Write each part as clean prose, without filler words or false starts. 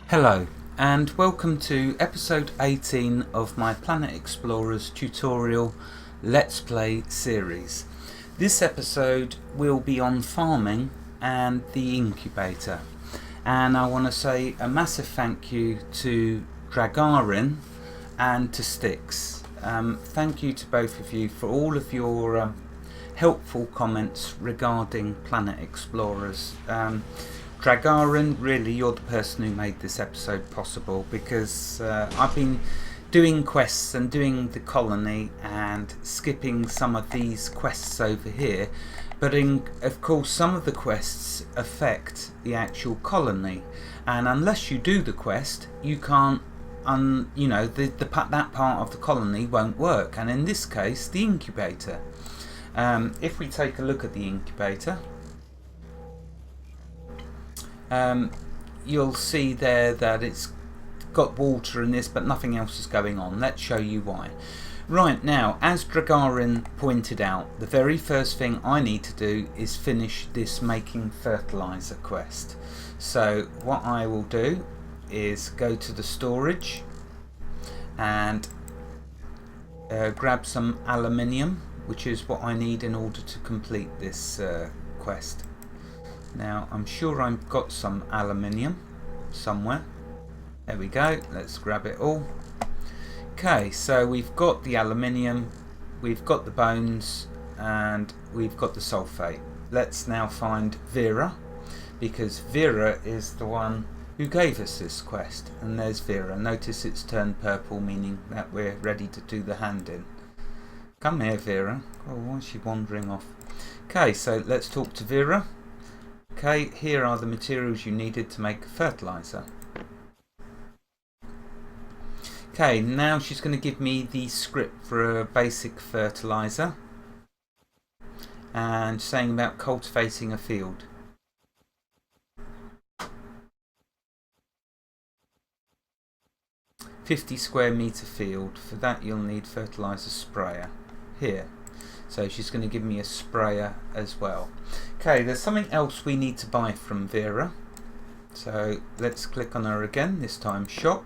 Hello and welcome to episode 18 of my Planet Explorers tutorial Let's Play series. This episode will be on farming and the incubator, and I want to say a massive thank you to Dragarin and to Styx. Thank you to both of you for all of your helpful comments regarding Planet Explorers. Dragarin, really, you're the person who made this episode possible, because I've been doing quests and doing the colony and skipping some of these quests over here, but of course some of the quests affect the actual colony, and unless you do the quest you can't that part of the colony won't work, and in this case the incubator. If we take a look at the incubator, you'll see there that it's got water in this, but nothing else is going on. Let's show you why. Right, now, as Dragarin pointed out, the very first thing I need to do is finish this making fertilizer quest. So what I will do is go to the storage and grab some aluminium, which is what I need in order to complete this quest. Now, I'm sure I've got some aluminium somewhere. There we go, let's grab it all. Okay, so we've got the aluminium, we've got the bones, and we've got the sulfate. Let's now find Vera, because Vera is the one who gave us this quest. And there's Vera. Notice it's turned purple, meaning that we're ready to do the hand-in. Come here, Vera. Oh, why is she wandering off? Okay, so let's talk to Vera. Okay, here are the materials you needed to make fertilizer. Okay, now she's going to give me the script for a basic fertilizer and saying about cultivating a field. "50 square meter field. For that you'll need fertilizer sprayer." Here. So she's going to give me a sprayer as well. Okay, there's something else we need to buy from Vera. So let's click on her again, this time shop.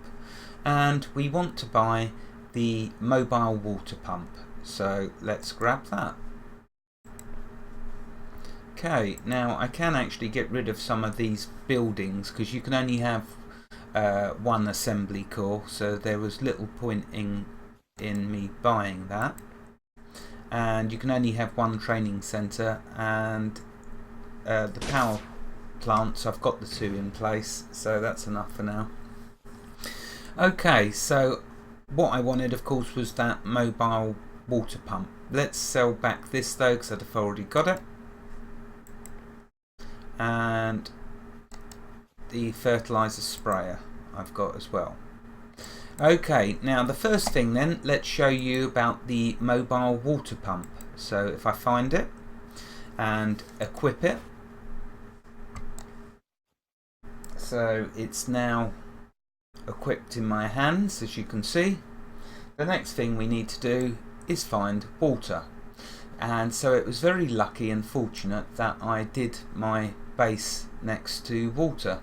And we want to buy the mobile water pump. So let's grab that. Okay, now I can actually get rid of some of these buildings, because you can only have one assembly core. So there was little point in me buying that. And you can only have one training centre, and the power plants, I've got the 2 in place, so that's enough for now. Okay, so what I wanted, of course, was that mobile water pump. Let's sell back this though, because I've already got it, and the fertilizer sprayer I've got as well. Okay, now the first thing then, let's show you about the mobile water pump. So if I find it and equip it, so it's now equipped in my hands, as you can see. The next thing we need to do is find water, and so it was very lucky and fortunate that I did my base next to water.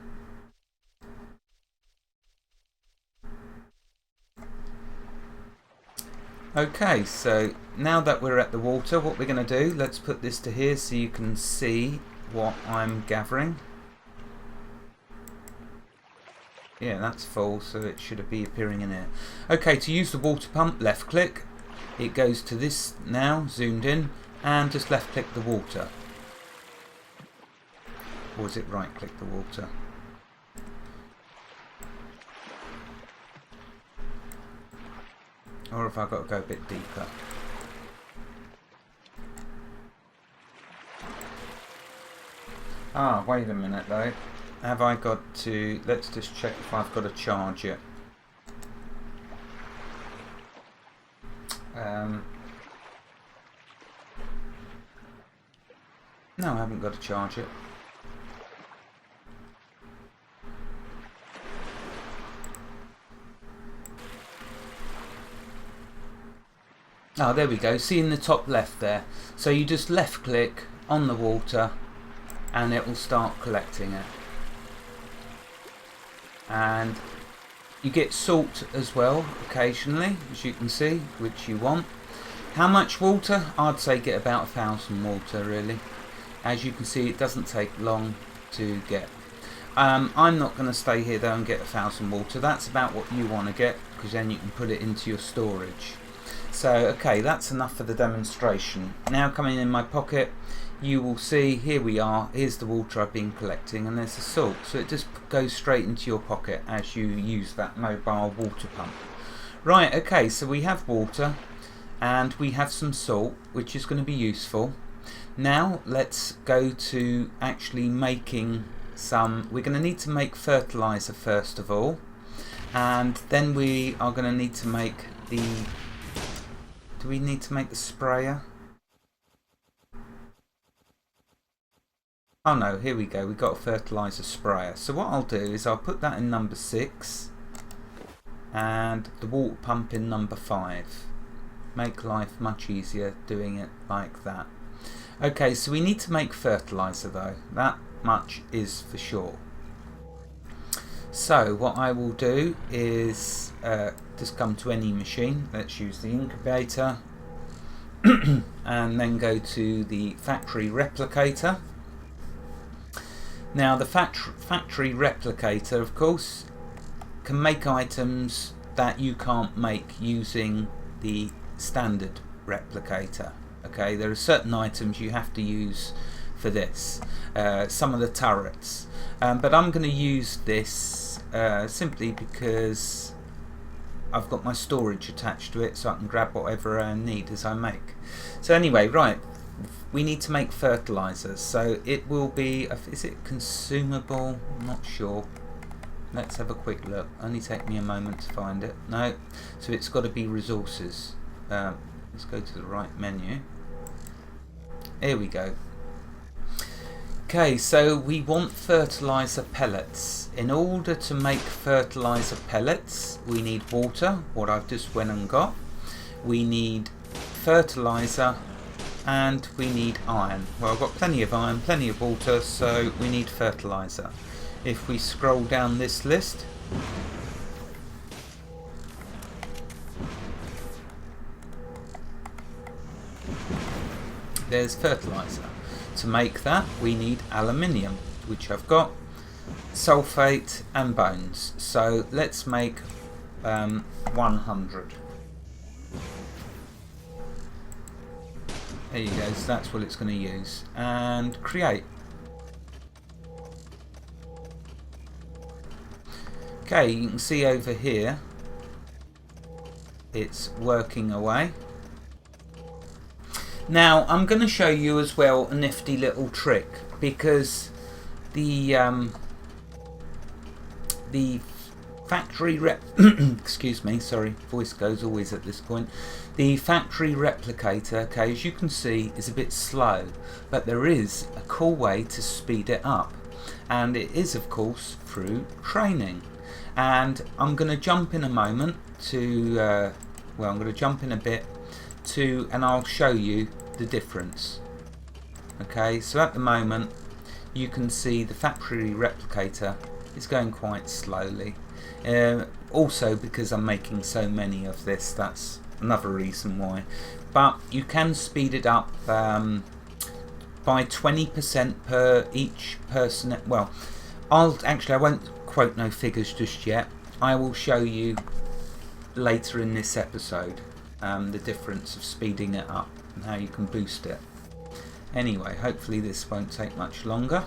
Okay, so now that we're at the water, what we're going to do, let's put this to here so you can see what I'm gathering. Yeah, that's full, so it should be appearing in here. Okay, to use the water pump, left click. It goes to this now, zoomed in, and just left click the water. Or is it right click the water? Or have I got to go a bit deeper? Ah, wait a minute though. Have I got to... Let's just check if I've got to charge it. No, I haven't got to charge it. Oh, there we go. See in the top left there. So you just left click on the water and it will start collecting it. and you get salt as well occasionally, as you can see, which you want. How much water? I'd say get about 1,000 water really. As you can see, it doesn't take long to get. I'm not going to stay here though and get 1,000 water. That's about what you want to get, because then you can put it into your storage. So okay, that's enough for the demonstration. Now coming in my pocket, you will see, here we are, here's the water I've been collecting, and there's the salt, so it just goes straight into your pocket as you use that mobile water pump. Right, okay, so we have water and we have some salt, which is going to be useful. Now let's go to actually making some. We're going to need to make fertilizer first of all, and then we are going to need to make the, do we need to make the sprayer? Oh no, here we go, we've got a fertilizer sprayer. So what I'll do is I'll put that in number 6 and the water pump in number 5. Make life much easier doing it like that. Okay, so we need to make fertilizer though, that much is for sure. So what I will do is just come to any machine, let's use the Incubator, and then go to the Factory Replicator. Now the Factory Replicator, of course, can make items that you can't make using the standard replicator. Okay, there are certain items you have to use for this, some of the turrets, but I'm going to use this simply because I've got my storage attached to it, so I can grab whatever I need as I make. So anyway, right, we need to make fertilizer, so it will be, is it consumable? I'm not sure. Let's have a quick look. Only take me a moment to find it. No, so it's got to be resources. Let's go to the right menu. Here we go. Okay, so we want fertilizer pellets. In order to make fertilizer pellets, we need water, what I've just went and got. We need fertilizer, and we need iron. Well, I've got plenty of iron, plenty of water, so we need fertilizer. If we scroll down this list, there's fertilizer. To make that we need aluminium, which I've got, sulfate and bones. So let's make 100. There you go, so that's what it's going to use. And create. Okay, you can see over here it's working away. Now I'm going to show you as well a nifty little trick, because the factory excuse me, sorry, voice goes always at this point. The Factory Replicator, okay, as you can see, is a bit slow, but there is a cool way to speed it up, and it is of course through training. And I'm going to jump in a moment to well, I'm going to jump in a bit to, and I'll show you the difference. Okay, so at the moment you can see the Factory Replicator is going quite slowly, also because I'm making so many of this, that's another reason why. But you can speed it up by 20% per each person. Well, I won't quote no figures just yet. I will show you later in this episode the difference of speeding it up and how you can boost it. Anyway, hopefully this won't take much longer.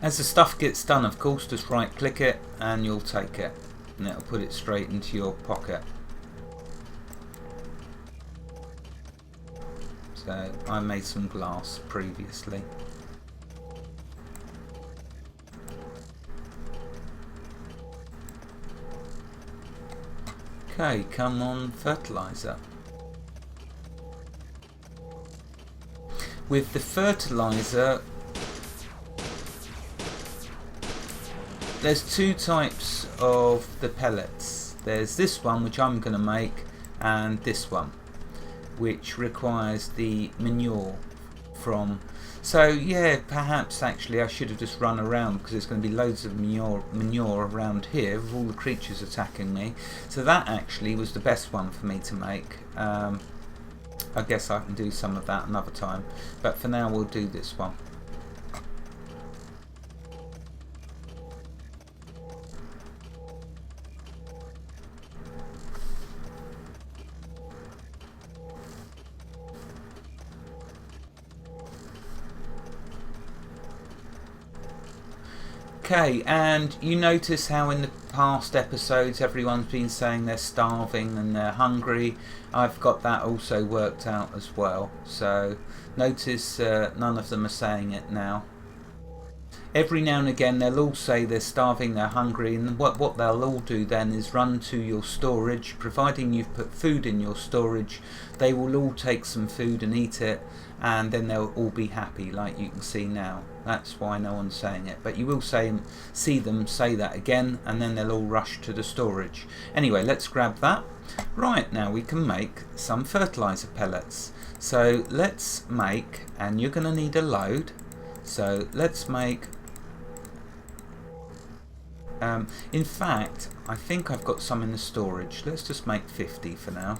As the stuff gets done, of course, just right click it and you'll take it, and it'll put it straight into your pocket. So I made some glass previously. Okay, come on, fertilizer. With the fertilizer, there's two types of the pellets. There's this one, which I'm going to make, and this one, which requires the manure from. So yeah, perhaps actually I should have just run around, because there's going to be loads of manure around here with all the creatures attacking me. So that actually was the best one for me to make. I guess I can do some of that another time, but for now we'll do this one. Okay, and you notice how in the past episodes everyone's been saying they're starving and they're hungry. I've got that also worked out as well. So notice none of them are saying it now. Every now and again they'll all say they're starving, they're hungry, and what they'll all do then is run to your storage. Providing you've put food in your storage, they will all take some food and eat it, and then they'll all be happy, like you can see now. That's why no one's saying it, but you will see them say that again, and then they'll all rush to the storage. Anyway, let's grab that. Right, now we can make some fertilizer pellets. So let's make, and you're going to need a load, so let's make, in fact I think I've got some in the storage. Let's just make 50 for now.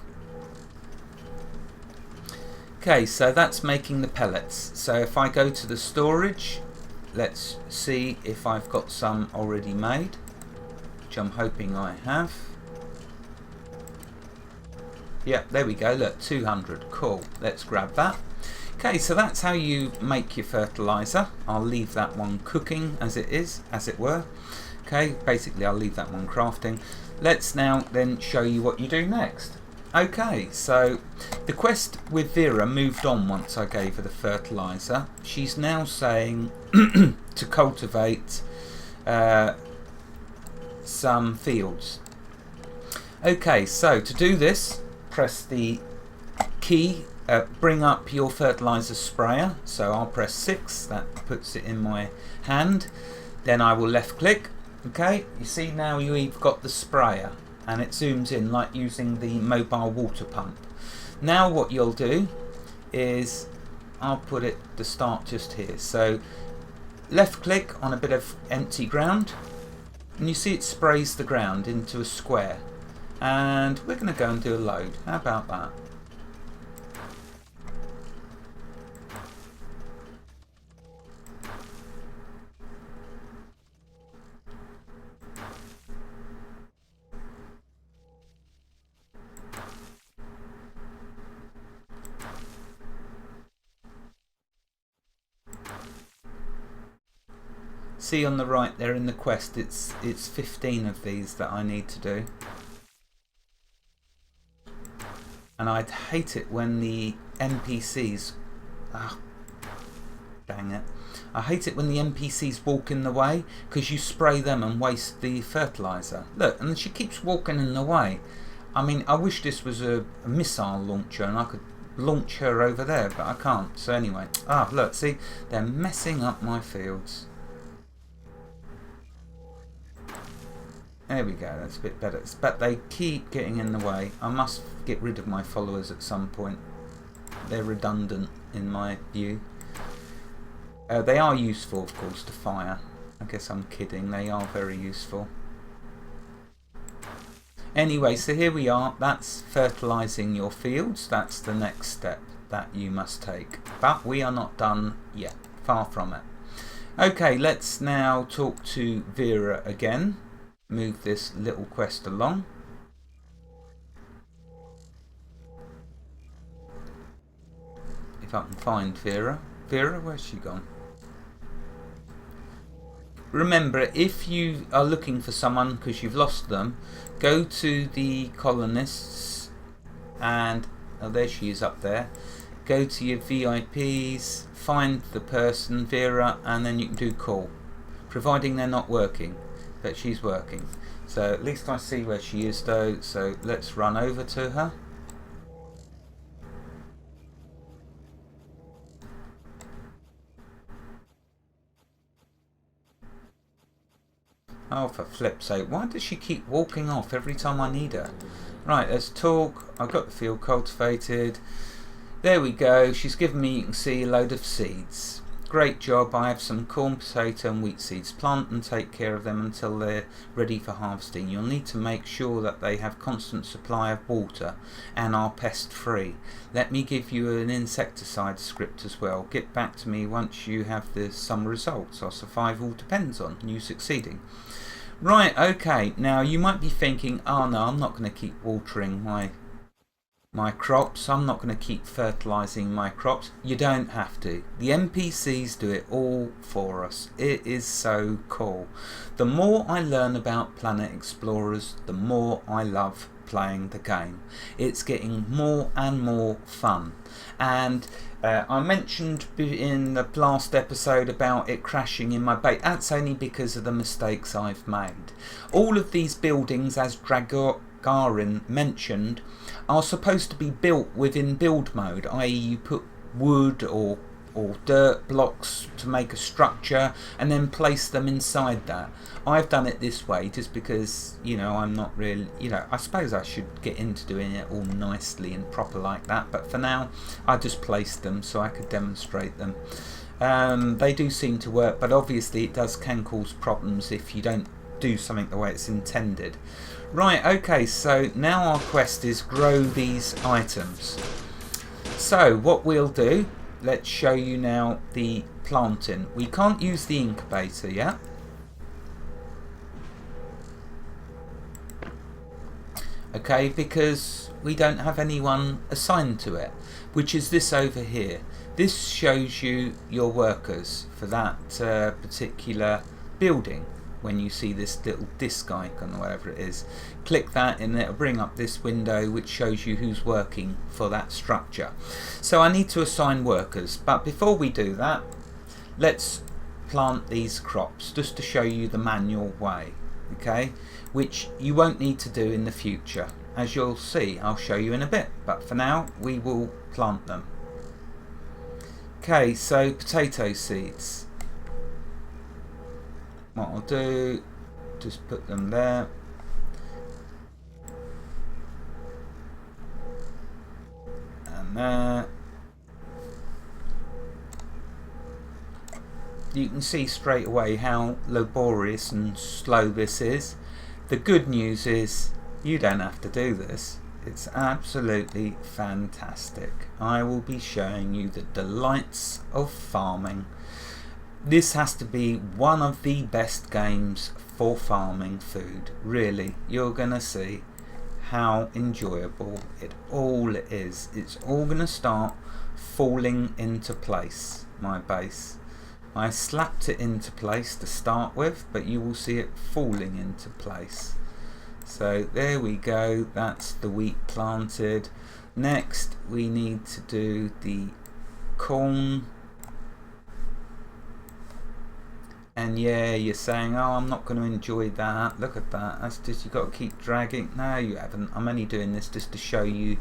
Okay, so that's making the pellets. So if I go to the storage, let's see if I've got some already made, which I'm hoping I have. Yep, there we go, look, 200, cool, let's grab that. Okay, so that's how you make your fertilizer. I'll leave that one cooking as it is, as it were. Okay, basically I'll leave that one crafting. Let's now then show you what you do next. Okay, so the quest with Vera moved on once I gave her the fertilizer. She's now saying to cultivate some fields. Okay, so to do this, press the key, bring up your fertilizer sprayer. So I'll press 6, that puts it in my hand. Then I will left click. Okay, you see now you've got the sprayer, and it zooms in like using the mobile water pump. Now what you'll do is, I'll put it to start just here. So left click on a bit of empty ground, and you see it sprays the ground into a square. And we're going to go and do a load. How about that? See on the right there in the quest, it's 15 of these that I need to do. And I'd hate it when the NPCs, dang it, I hate it when the NPCs walk in the way, because you spray them and waste the fertilizer. Look, and she keeps walking in the way. I mean, I wish this was a missile launcher and I could launch her over there, but I can't. So anyway, look, see, they're messing up my fields. There we go, that's a bit better. But they keep getting in the way. I must get rid of my followers at some point. They're redundant in my view. They are useful, of course, to fire. I guess I'm kidding, they are very useful. Anyway, so here we are. That's fertilizing your fields. That's the next step that you must take. But we are not done yet. Far from it. Okay, let's now talk to Vera again. Move this little quest along. If I can find Vera. Vera, where's she gone? Remember, if you are looking for someone because you've lost them, go to the colonists and, oh, there she is up there. Go to your VIPs, find the person, Vera, and then you can do call. Providing they're not working. But she's working, so at least I see where she is though, so let's run over to her. Oh, for flip's sake, why does she keep walking off every time I need her? Right, let's talk. I've got the field cultivated. There we go. She's given me, you can see, a load of seeds. Great job. I have some corn, potato and wheat seeds. Plant and take care of them until they're ready for harvesting. You'll need to make sure that they have constant supply of water and are pest free. Let me give you an insecticide script as well. Get back to me once you have some results. Our survival depends on you succeeding. Right, okay. Now you might be thinking, oh no, I'm not going to keep watering my crops, I'm not going to keep fertilizing my crops. You don't have to. The NPCs do it all for us. It is so cool. The more I learn about Planet Explorers, the more I love playing the game. It's getting more and more fun. And I mentioned in the last episode about it crashing in my base. That's only because of the mistakes I've made. All of these buildings, as Dragarin mentioned, are supposed to be built within build mode, i.e. you put wood or dirt blocks to make a structure and then place them inside that. I've done it this way just because, you know, I'm not really, you know, I suppose I should get into doing it all nicely and proper like that, but for now I just placed them so I could demonstrate them. They do seem to work, but obviously it can cause problems if you don't do something the way it's intended. Right, okay, so now our quest is grow these items. So what we'll do, let's show you now the planting. We can't use the incubator yet. Okay, because we don't have anyone assigned to it, which is this over here. This shows you your workers for that particular building. When you see this little disc icon or whatever it is, click that and it'll bring up this window which shows you who's working for that structure. So I need to assign workers, but before we do that, let's plant these crops just to show you the manual way, okay, which you won't need to do in the future. As you'll see, I'll show you in a bit, but for now we will plant them. Okay, so potato seeds. What I'll do, just put them there. And there. You can see straight away how laborious and slow this is. The good news is you don't have to do this. It's absolutely fantastic. I will be showing you the delights of farming. This has to be one of the best games for farming food. Really, you're going to see how enjoyable it all is. It's all going to start falling into place, my base. I slapped it into place to start with, but you will see it falling into place. So there we go, that's the wheat planted. Next we need to do the corn. And yeah, you're saying, oh, I'm not going to enjoy that. Look at that. That's just, you've got to keep dragging. No, you haven't. I'm only doing this just to show you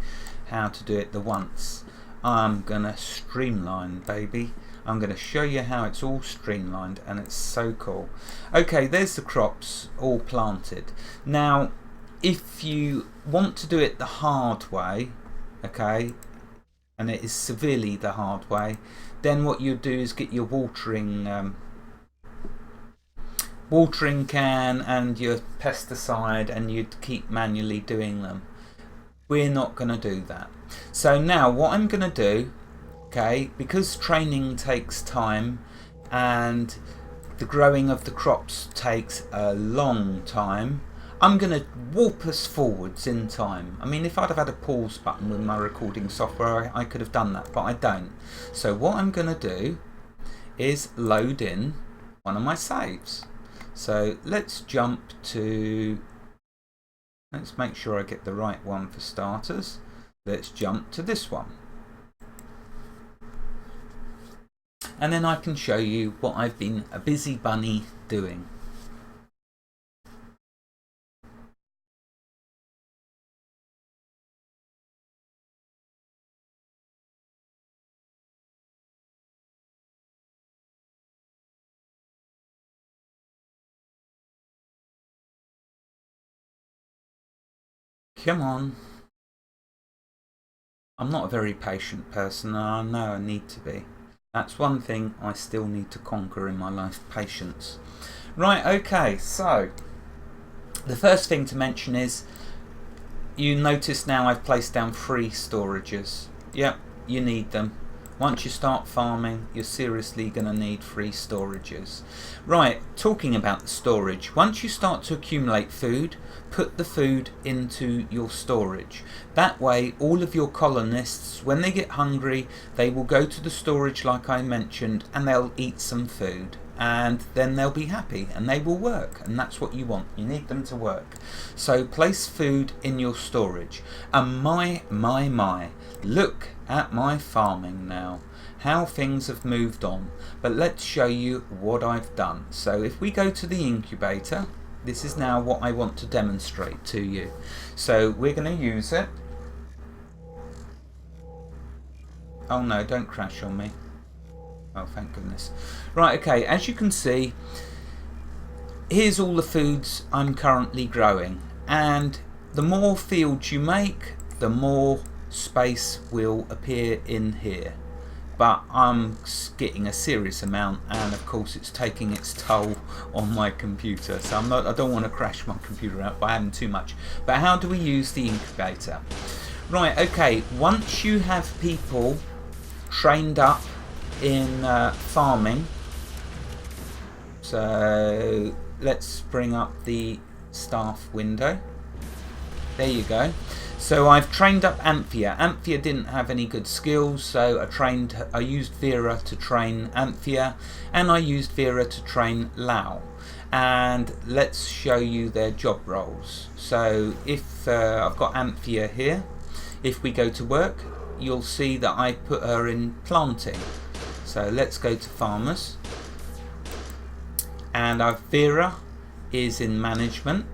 how to do it the once. I'm going to streamline, baby. I'm going to show you how it's all streamlined, and it's so cool. Okay, there's the crops all planted. Now, if you want to do it the hard way, okay, and it is severely the hard way, then what you do is get your watering can and your pesticide, and you'd keep manually doing them. We're not going to do that. So now what I'm going to do, okay, because training takes time and the growing of the crops takes a long time, I'm going to warp us forwards in time. I mean, if I'd have had a pause button with my recording software, I could have done that, but I don't. So what I'm going to do is load in one of my saves. So let's jump to, let's make sure I get the right one for starters. Let's jump to this one. And then I can show you what I've been a busy bunny doing. Come on. I'm not a very patient person, and I know I need to be. That's one thing I still need to conquer in my life, patience. Right, okay, so the first thing to mention is, you notice now I've placed down 3 storages. Yep, you need them. Once you start farming, you're seriously going to need 3 storages. Right, talking about the storage, once you start to accumulate food, put the food into your storage. That way, all of your colonists, when they get hungry, they will go to the storage like I mentioned, and they'll eat some food. And then they'll be happy and they will work, and that's what you want. You need them to work. So place food in your storage. And my, look at my farming now, how things have moved on. But let's show you what I've done. So if we go to the incubator, this is now what I want to demonstrate to you. So we're going to use it. Oh no, don't crash on me. Oh, thank goodness. Right, okay, as you can see, here's all the foods I'm currently growing. And the more fields you make, the more space will appear in here. But I'm getting a serious amount, and of course it's taking its toll on my computer. So I don't want to crash my computer out by having too much. But how do we use the incubator? Right, okay, once you have people trained up in farming, so let's bring up the staff window. There you go. So I've trained up Anthea. Anthea didn't have any good skills, so I used Vera to train Anthea, and I used Vera to train Lau. And let's show you their job roles. So if I've got Anthea here, if we go to work, you'll see that I put her in planting. So let's go to farmers, and our Vera is in management,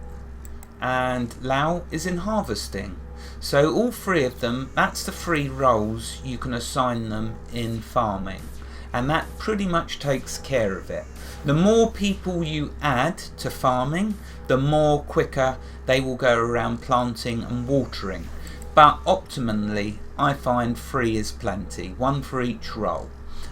and Lau is in harvesting. So all 3 of them, that's the 3 roles you can assign them in farming, and that pretty much takes care of it. The more people you add to farming, the more quicker they will go around planting and watering. But optimally, I find 3 is plenty, 1 for each role.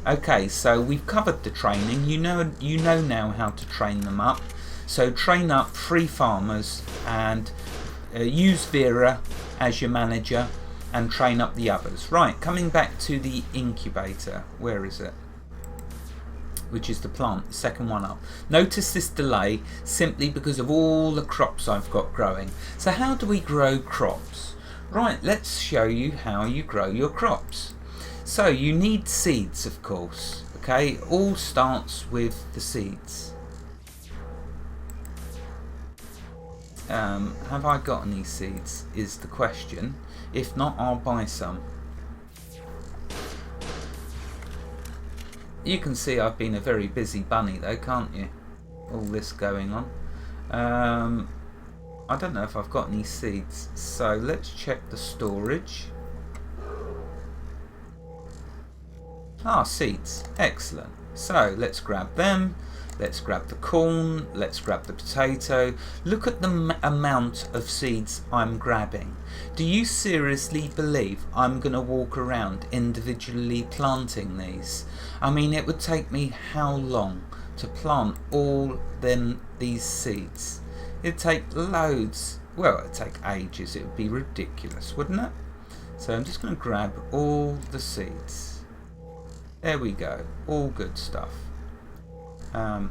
Okay, so we've covered the training. You know now how to train them up. So train up 3 farmers, and use Vera as your manager, and train up the others. Right, coming back to the incubator. Where is it? Which is the plant, the second one up. Notice this delay simply because of all the crops I've got growing. So how do we grow crops? Right, let's show you how you grow your crops. So you need seeds, of course. Okay, all starts with the seeds. Have I got any seeds is the question. If not, I'll buy some. You can see I've been a very busy bunny though, can't you? All this going on. I don't know if I've got any seeds, so let's check the storage. Ah, seeds, excellent. So let's grab them, let's grab the corn, let's grab the potato. Look at the amount of seeds I'm grabbing. Do you seriously believe I'm going to walk around individually planting these? I mean, it would take me how long to plant all these seeds? It'd take loads. Well, it'd take ages. It would be ridiculous, wouldn't it? So I'm just going to grab all the seeds. There we go. All good stuff. I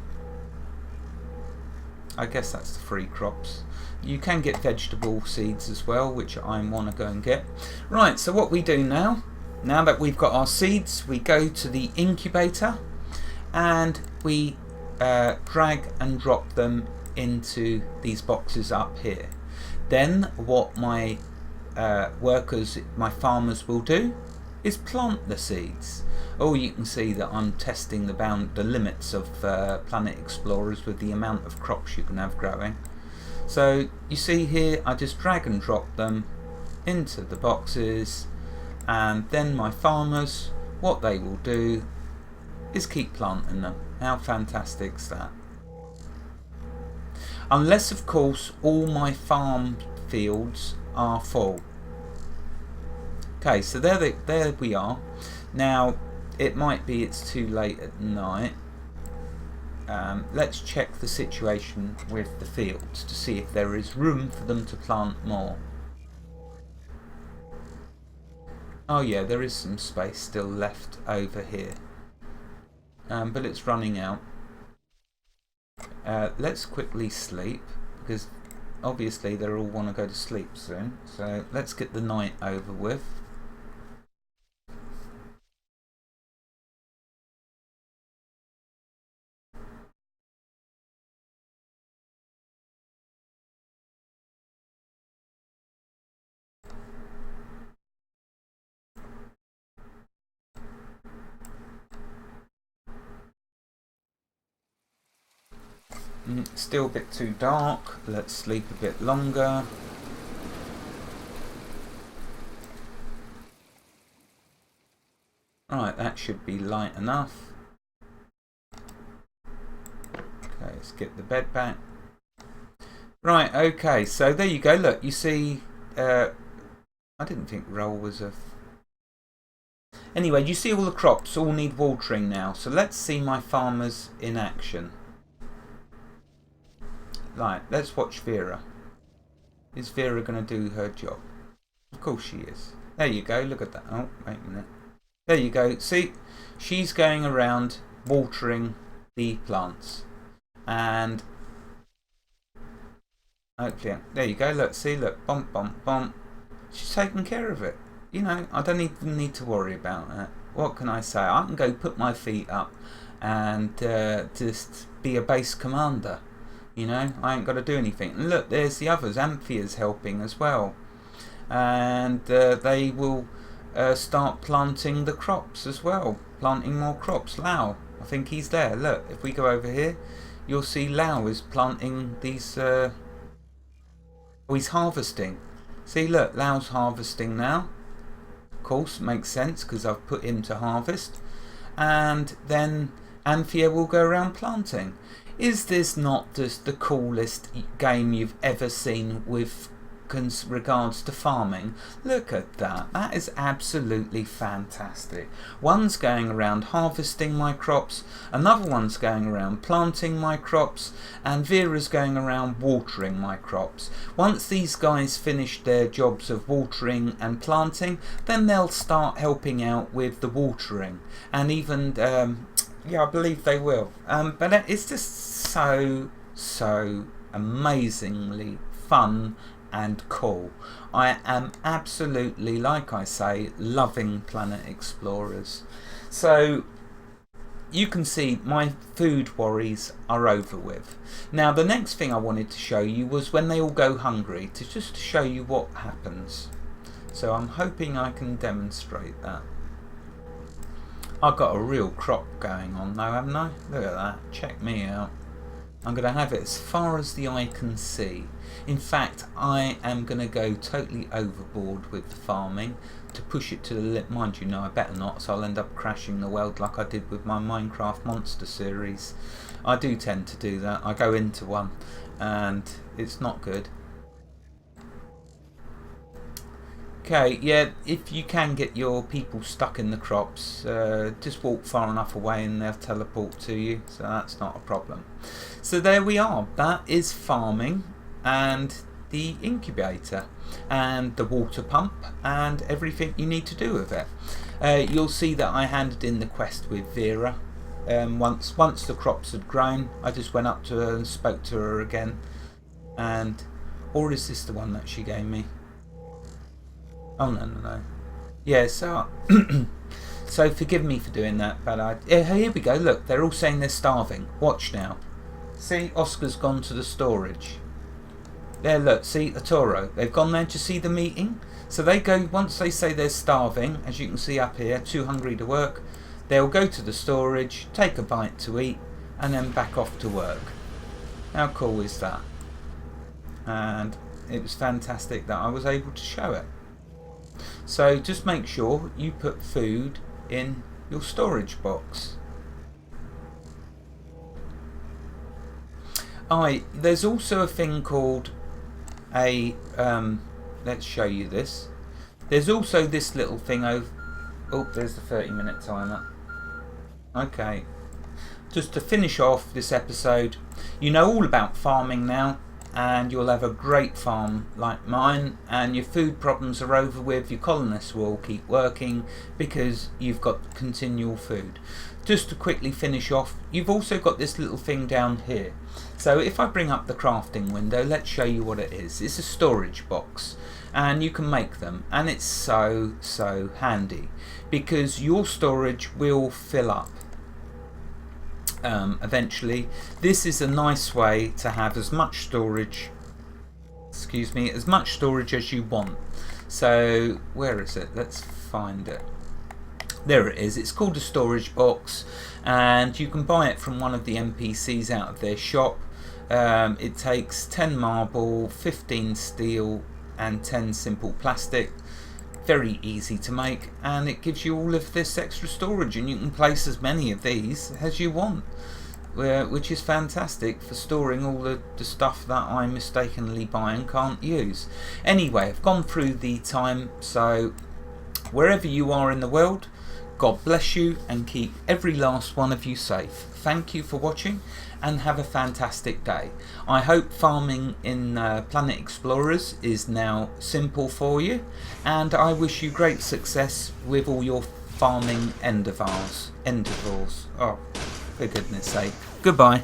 guess that's the 3 crops. You can get vegetable seeds as well, which I want to go and get. Right, so what we do now that we've got our seeds, we go to the incubator and we drag and drop them into these boxes up here. Then what my workers, my farmers will do is plant the seeds. Oh, you can see that I'm testing the limits of Planet Explorers with the amount of crops you can have growing. So you see here, I just drag and drop them into the boxes, and then my farmers, what they will do is keep planting them. How fantastic is that? Unless, of course, all my farm fields are full. Okay, so there we are. Now, it might be it's too late at night. Let's check the situation with the fields to see if there is room for them to plant more. Oh yeah, there is some space still left over here, but it's running out. Let's quickly sleep, because obviously they all want to go to sleep soon, so let's get the night over with. Still a bit too dark. Let's sleep a bit longer. Right, that should be light enough. Okay, let's get the bed back. Right, okay, so there you go. Look, you see, I didn't think roll was a... Anyway, you see all the crops all need watering now. So let's see my farmers in action. Right, let's watch Vera. Is Vera going to do her job? Of course she is. There you go, look at that. Oh, wait a minute. There you go. See, she's going around watering the plants. And hopefully, there you go, look, see, look, bump, bump, bump. She's taking care of it. You know, I don't even need to worry about it. What can I say? I can go put my feet up and just be a base commander. You know, I ain't got to do anything. And look, there's the others. Amphia's helping as well. And they will start planting the crops as well. Planting more crops. Lau, I think he's there. Look, if we go over here, you'll see Lau is planting these... oh, he's harvesting. See, look, Lau's harvesting now. Of course, makes sense because I've put him to harvest. And then Amphia will go around planting. Is this not just the coolest game you've ever seen with regards to farming? Look at that. That is absolutely fantastic. One's going around harvesting my crops, another one's going around planting my crops, and Vera's going around watering my crops. Once these guys finish their jobs of watering and planting, then they'll start helping out with the watering, and even yeah, I believe they will. But it's just so amazingly fun and cool. I am absolutely, like I say, loving Planet Explorers. So you can see my food worries are over with. Now the next thing I wanted to show you was when they all go hungry, to just show you what happens. So I'm hoping I can demonstrate that. I've got a real crop going on though, haven't I? Look at that, check me out. I'm going to have it as far as the eye can see. In fact, I am going to go totally overboard with the farming to push it to the limit. Mind you, no, I better not, so I'll end up crashing the world like I did with my Minecraft Monster series. I do tend to do that. I go into one and it's not good. Okay, yeah, if you can get your people stuck in the crops, just walk far enough away and they'll teleport to you, so that's not a problem. So there we are, that is farming and the incubator and the water pump and everything you need to do with it. You'll see that I handed in the quest with Vera. Once the crops had grown, I just went up to her and spoke to her again. And, or is this the one that she gave me? Oh no. Yeah, so so forgive me for doing that, but here we go. Look, they're all saying they're starving. Watch now. See, Oscar's gone to the storage. There, look, see, Atoro. They've gone there to see the meeting. So they go, once they say they're starving, as you can see up here, too hungry to work, they'll go to the storage, take a bite to eat, and then back off to work. How cool is that? And it was fantastic that I was able to show it. So just make sure you put food in your storage box. There's also a thing called a, let's show you this, There's also this little thing over... Oh, there's the 30-minute timer. Okay. Just to finish off this episode, you know all about farming now, and you'll have a great farm like mine, and your food problems are over with. Your colonists will keep working because you've got continual food. Just to quickly finish off, you've also got this little thing down here. So if I bring up the crafting window, let's show you what it is. It's a storage box, and you can make them, and it's so handy because your storage will fill up eventually. This is a nice way to have as much storage, as much storage as you want. So where is it? Let's find it. There it is. It's called a storage box, and you can buy it from one of the NPCs out of their shop. It takes 10 marble, 15 steel and 10 simple plastic. Very easy to make, and it gives you all of this extra storage, and you can place as many of these as you want, which is fantastic for storing all the stuff that I mistakenly buy and can't use. Anyway, I've gone through the time, so wherever you are in the world, God bless you and keep every last one of you safe. Thank you for watching and have a fantastic day. I hope farming in Planet Explorers is now simple for you, and I wish you great success with all your farming endeavours. Oh, for goodness sake. Goodbye.